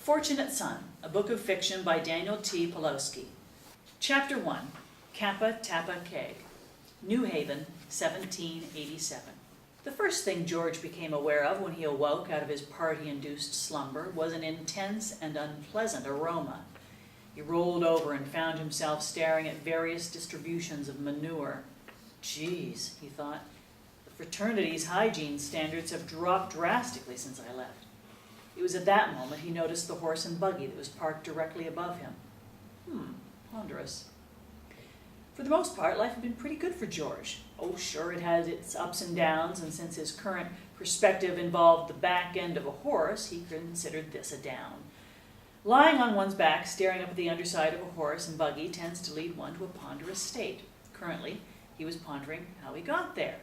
Fortunate Son, a book of fiction by Daniel T. Pawlowski. Chapter 1, Kappa Tappa Keg, New Haven, 1787. The first thing George became aware of when he awoke out of his party-induced slumber was an intense and unpleasant aroma. He rolled over and found himself staring at various distributions of manure. Geez, he thought, the fraternity's hygiene standards have dropped drastically since I left. It was at that moment he noticed the horse and buggy that was parked directly above him. Ponderous. For the most part, life had been pretty good for George. Oh, sure, it had its ups and downs, and since his current perspective involved the back end of a horse, he considered this a down. Lying on one's back, staring up at the underside of a horse and buggy tends to lead one to a ponderous state. Currently, he was pondering how he got there.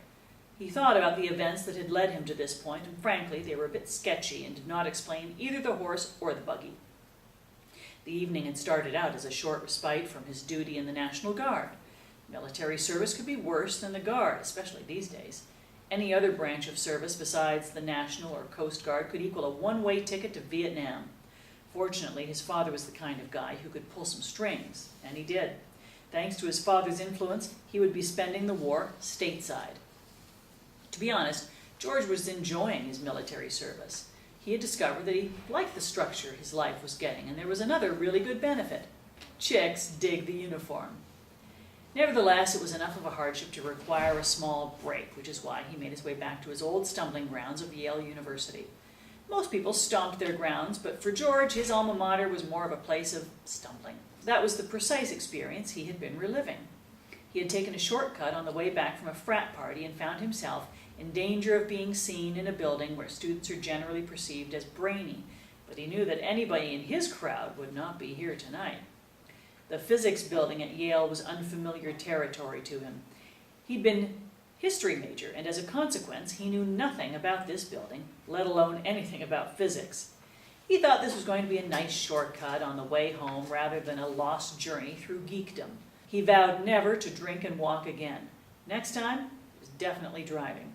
He thought about the events that had led him to this point, and frankly, they were a bit sketchy and did not explain either the horse or the buggy. The evening had started out as a short respite from his duty in the National Guard. Military service could be worse than the Guard, especially these days. Any other branch of service besides the National or Coast Guard could equal a one-way ticket to Vietnam. Fortunately, his father was the kind of guy who could pull some strings, and he did. Thanks to his father's influence, he would be spending the war stateside. To be honest, George was enjoying his military service. He had discovered that he liked the structure his life was getting, and there was another really good benefit. Chicks dig the uniform. Nevertheless, it was enough of a hardship to require a small break, which is why he made his way back to his old stumbling grounds of Yale University. Most people stomped their grounds, but for George, his alma mater was more of a place of stumbling. That was the precise experience he had been reliving. He had taken a shortcut on the way back from a frat party and found himself in danger of being seen in a building where students are generally perceived as brainy, but he knew that anybody in his crowd would not be here tonight. The physics building at Yale was unfamiliar territory to him. He'd been history major, and as a consequence, he knew nothing about this building, let alone anything about physics. He thought this was going to be a nice shortcut on the way home rather than a lost journey through geekdom. He vowed never to drink and walk again. Next time, he was definitely driving.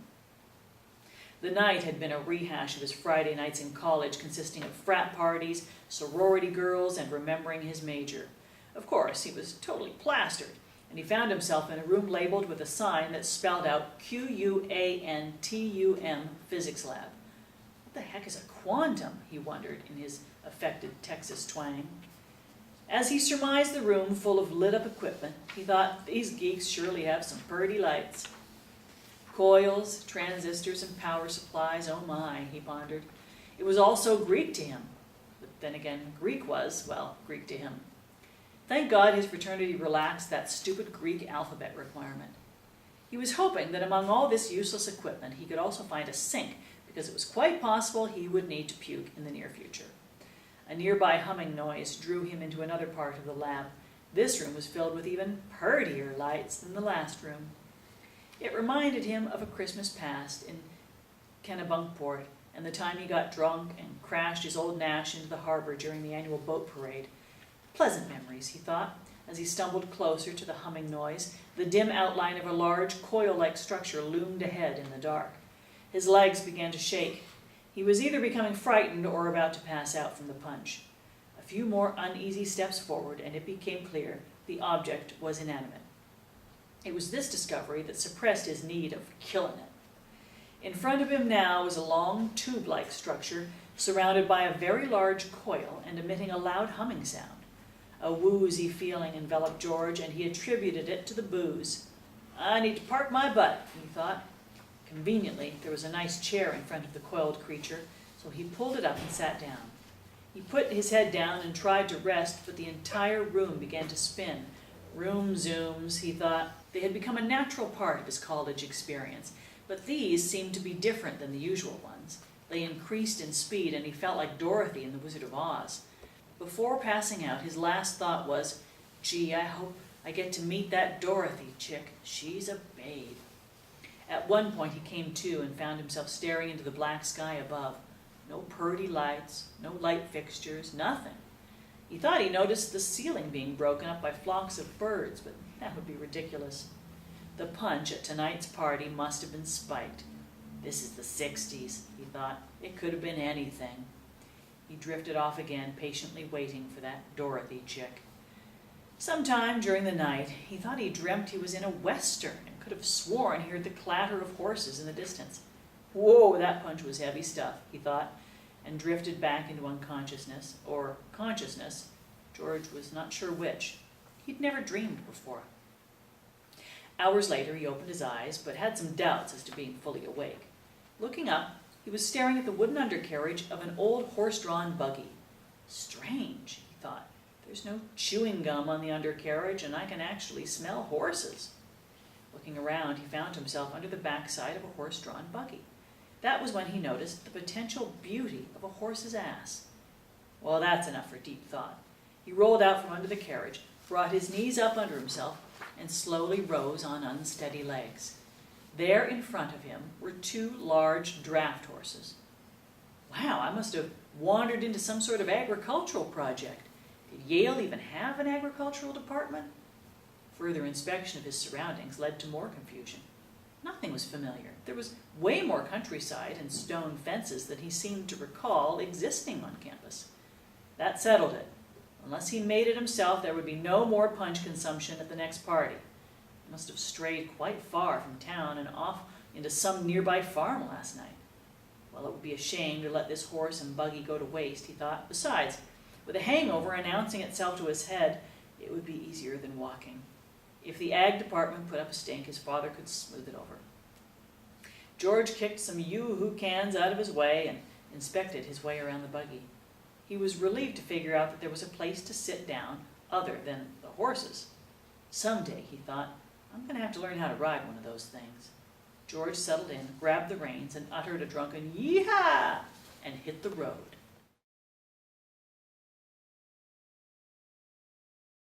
The night had been a rehash of his Friday nights in college, consisting of frat parties, sorority girls, and remembering his major. Of course, he was totally plastered, and he found himself in a room labeled with a sign that spelled out Quantum Physics Lab. What the heck is a quantum, he wondered in his affected Texas twang. As he surmised the room full of lit-up equipment, he thought, these geeks surely have some purty lights. Coils, transistors, and power supplies, oh my, he pondered. It was all so Greek to him. But then again, Greek was, well, Greek to him. Thank God his fraternity relaxed that stupid Greek alphabet requirement. He was hoping that among all this useless equipment, he could also find a sink, because it was quite possible he would need to puke in the near future. A nearby humming noise drew him into another part of the lab. This room was filled with even purtier lights than the last room. It reminded him of a Christmas past in Kennebunkport and the time he got drunk and crashed his old Nash into the harbor during the annual boat parade. Pleasant memories, he thought, as he stumbled closer to the humming noise. The dim outline of a large, coil-like structure loomed ahead in the dark. His legs began to shake. He was either becoming frightened or about to pass out from the punch. A few more uneasy steps forward, and it became clear the object was inanimate. It was this discovery that suppressed his need of killing it. In front of him now was a long, tube-like structure surrounded by a very large coil and emitting a loud humming sound. A woozy feeling enveloped George, and he attributed it to the booze. I need to park my butt, he thought. Conveniently, there was a nice chair in front of the coiled creature, so he pulled it up and sat down. He put his head down and tried to rest, but the entire room began to spin. Room zooms, he thought. They had become a natural part of his college experience, but these seemed to be different than the usual ones. They increased in speed, and he felt like Dorothy in The Wizard of Oz. Before passing out, his last thought was, gee, I hope I get to meet that Dorothy chick. She's a babe. At one point he came to and found himself staring into the black sky above. No purty lights, no light fixtures, nothing. He thought he noticed the ceiling being broken up by flocks of birds, but that would be ridiculous. The punch at tonight's party must have been spiked. This is the 60s, he thought. It could have been anything. He drifted off again, patiently waiting for that Dorothy chick. Sometime during the night, he thought he dreamt he was in a western and could have sworn he heard the clatter of horses in the distance. Whoa, that punch was heavy stuff, he thought, and drifted back into unconsciousness, or consciousness. George was not sure which. He'd never dreamed before. Hours later, he opened his eyes, but had some doubts as to being fully awake. Looking up, he was staring at the wooden undercarriage of an old horse-drawn buggy. Strange, he thought. There's no chewing gum on the undercarriage, and I can actually smell horses. Looking around, he found himself under the backside of a horse-drawn buggy. That was when he noticed the potential beauty of a horse's ass. Well, that's enough for deep thought. He rolled out from under the carriage, brought his knees up under himself, and slowly rose on unsteady legs. There in front of him were two large draft horses. Wow, I must have wandered into some sort of agricultural project. Did Yale even have an agricultural department? Further inspection of his surroundings led to more confusion. Nothing was familiar. There was way more countryside and stone fences than he seemed to recall existing on campus. That settled it. Unless he made it himself, there would be no more punch consumption at the next party. He must have strayed quite far from town and off into some nearby farm last night. Well, it would be a shame to let this horse and buggy go to waste, he thought. Besides, with a hangover announcing itself to his head, it would be easier than walking. If the ag department put up a stink, his father could smooth it over. George kicked some yoo-hoo cans out of his way and inspected his way around the buggy. He was relieved to figure out that there was a place to sit down other than the horses. Someday, he thought, I'm going to have to learn how to ride one of those things. George settled in, grabbed the reins, and uttered a drunken yee-haw and hit the road.